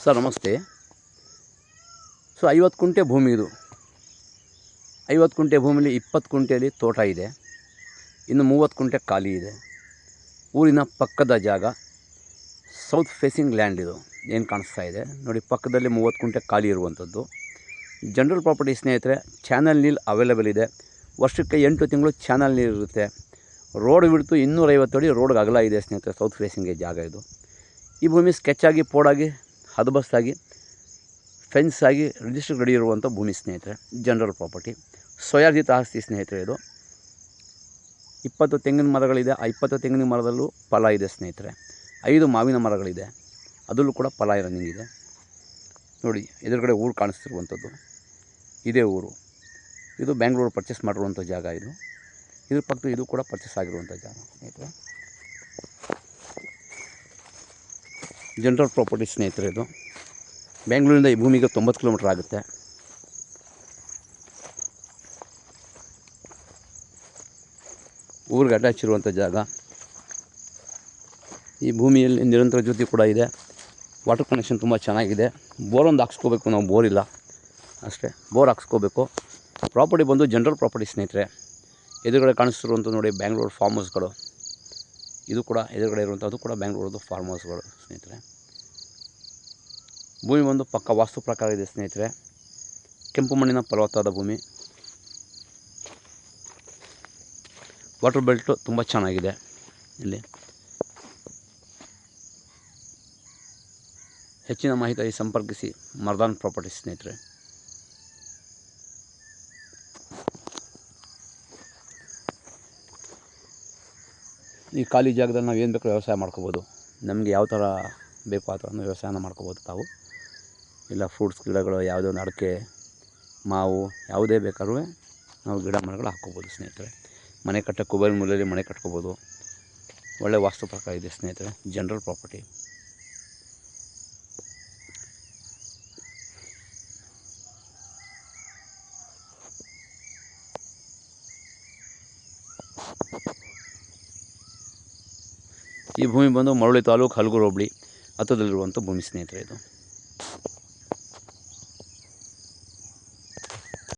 Sir ನಮಸ್ತೆ. 50 ಕುಂಟೆ ಭೂಮಿ ಇದು. 50 ಕುಂಟೆ ಭೂಮಿಲಿ 20 ಕುಂಟೆಯಲ್ಲಿ ತೋಟ ಇದೆ, ಇನ್ನು 30 ಕುಂಟೆ ಖಾಲಿ ಇದೆ. ಊರಿನ ಪಕ್ಕದ ಜಾಗ, ಸೌತ್ ಫೇಸಿಂಗ್ ಲ್ಯಾಂಡ್ ಇದು. ಏನು ಕಾಣಿಸ್ತಾ ಇದೆ ನೋಡಿ, ಪಕ್ಕದಲ್ಲಿ 30 ಕುಂಟೆ ಖಾಲಿ ಇರುವಂಥದ್ದು. ಜನರಲ್ ಪ್ರಾಪರ್ಟಿ ಸ್ನೇಹಿತರೆ, ಚಾನಲ್ ನೀರು ಅವೈಲೇಬಲ್ ಇದೆ. ವರ್ಷಕ್ಕೆ 8 ತಿಂಗಳು ಚಾನಲ್ ನೀರು ಇರುತ್ತೆ. ರೋಡ್ ಬಿಡ್ತು 250 ಅಡಿ ರೋಡ್ಗೆ ಅಗಲ ಇದೆ ಸ್ನೇಹಿತರೆ. ಸೌತ್ ಫೇಸಿಂಗ್ಗೆ ಜಾಗ ಇದು. ಈ ಭೂಮಿ ಸ್ಕೆಚಾಗಿ, ಪೋಡಾಗಿ, ಹದಬಸ್ತಾಗಿ, ಫೆನ್ಸ್ ಆಗಿ ರಿಜಿಸ್ಟರ್ ರೆಡಿ ಇರುವಂಥ ಭೂಮಿ ಸ್ನೇಹಿತರೆ. ಜನರಲ್ ಪ್ರಾಪರ್ಟಿ, ಸ್ವಯಾರ್ಜಿತ ಆಸ್ತಿ ಸ್ನೇಹಿತರೆ ಇದು. 20 ತೆಂಗಿನ ಮರಗಳಿದೆ. ಆ 20 ತೆಂಗಿನ ಮರದಲ್ಲೂ ಫಲ ಇದೆ ಸ್ನೇಹಿತರೆ. 5 ಮಾವಿನ ಮರಗಳಿದೆ, ಅದರಲ್ಲೂ ಕೂಡ ಫಲ ರನ್ನಿಂಗ್ ಇದೆ. ನೋಡಿ, ಎದುರುಗಡೆ ಊರು ಕಾಣಿಸ್ತಿರುವಂಥದ್ದು ಇದೇ ಊರು. ಇದು ಬ್ಯಾಂಗ್ಳೂರು ಪರ್ಚೇಸ್ ಮಾಡಿರುವಂಥ ಜಾಗ ಇದು. ಇದ್ರ ಪಕ್ಕ ಇದು ಕೂಡ ಪರ್ಚೇಸ್ ಆಗಿರುವಂಥ ಜಾಗ ಸ್ನೇಹಿತರೆ. ಜನರಲ್ ಪ್ರಾಪರ್ಟಿ ಸ್ನೇಹಿತರೆ ಇದು. ಬೆಂಗಳೂರಿಂದ ಈ ಭೂಮಿಗೆ 90 ಕಿಲೋಮೀಟ್ರ್ ಆಗುತ್ತೆ. ಊರಿಗೆ ಅಟ್ಯಾಚ್ ಇರುವಂಥ ಜಾಗ. ಈ ಭೂಮಿಯಲ್ಲಿ ನಿರಂತರ ಜ್ಯೋತಿ ಕೂಡ ಇದೆ. ವಾಟರ್ ಕನೆಕ್ಷನ್ ತುಂಬ ಚೆನ್ನಾಗಿದೆ. ಬೋರ್ ಒಂದು ಹಾಕ್ಸ್ಕೋಬೇಕು, ನಾವು ಬೋರ್ ಇಲ್ಲ ಅಷ್ಟೇ, ಬೋರ್ ಹಾಕ್ಸ್ಕೋಬೇಕು. ಪ್ರಾಪರ್ಟಿ ಬಂದು ಜನರಲ್ ಪ್ರಾಪರ್ಟಿ ಸ್ನೇಹಿತರೆ. ಎದುರುಗಡೆ ಕಾಣಿಸ್ತಿರುವಂಥ ನೋಡಿ ಬ್ಯಾಂಗ್ಳೂರು ಫಾರ್ಮ್ ಹೌಸ್ಗಳು. ಇದು ಕೂಡ ಎದುರುಗಡೆ ಇರುವಂಥದ್ದು ಕೂಡ ಬ್ಯಾಂಗ್ಳೂರದ್ದು ಫಾರ್ಮ್ ಹೌಸ್ಗಳು ಸ್ನೇಹಿತರೆ. ಭೂಮಿ ಒಂದು ಪಕ್ಕ ವಾಸ್ತು ಪ್ರಕಾರ ಇದೆ ಸ್ನೇಹಿತರೆ. ಕೆಂಪು ಮಣ್ಣಿನ ಫಲವತ್ತಾದ ಭೂಮಿ. ವಾಟರ್ ಬೆಲ್ಟು ತುಂಬ ಚೆನ್ನಾಗಿದೆ ಇಲ್ಲಿ. ಹೆಚ್ಚಿನ ಮಾಹಿತಿಗಾಗಿ ಸಂಪರ್ಕಿಸಿ ಮರ್ದಾನ್ ಪ್ರಾಪರ್ಟಿ ಸ್ನೇಹಿತರೆ. ಈ ಖಾಲಿ ಜಾಗದಲ್ಲಿ ನಾವು ಏನು ಬೇಕು ವ್ಯವಸಾಯ ಮಾಡ್ಕೋಬೋದು. ನಮಗೆ ಯಾವ ಥರ ಬೇಕು ಆ ಥರ ವ್ಯವಸಾಯನ ಮಾಡ್ಕೋಬೋದು ತಾವು. ಇಲ್ಲ ಫ್ರೂಟ್ಸ್ ಗಿಡಗಳು, ಯಾವುದೇ ಒಂದು ಅಡಿಕೆ, ಮಾವು, ಯಾವುದೇ ಬೇಕಾದ್ರೂ ನಾವು ಗಿಡ ಮರಗಳು ಹಾಕ್ಕೋಬೋದು ಸ್ನೇಹಿತರೆ. ಮನೆ ಕಟ್ಟಕ್ಕೆ ಕುಬೇರ ಮೂಲೆಯಲ್ಲಿ ಮನೆ ಕಟ್ಕೋಬೋದು. ಒಳ್ಳೆ ವಾಸ್ತು ಪ್ರಕಾರ ಇದೆ ಸ್ನೇಹಿತರೆ. General property. ಈ ಭೂಮಿ ಬಂದು ಮಳವಳ್ಳಿ ತಾಲೂಕು, ಹಲಗೂರು ಹೋಬಳಿ ಹತ್ತಿರದಲ್ಲಿರುವಂಥ ಭೂಮಿ ಸ್ನೇಹಿತರೆ ಇದು.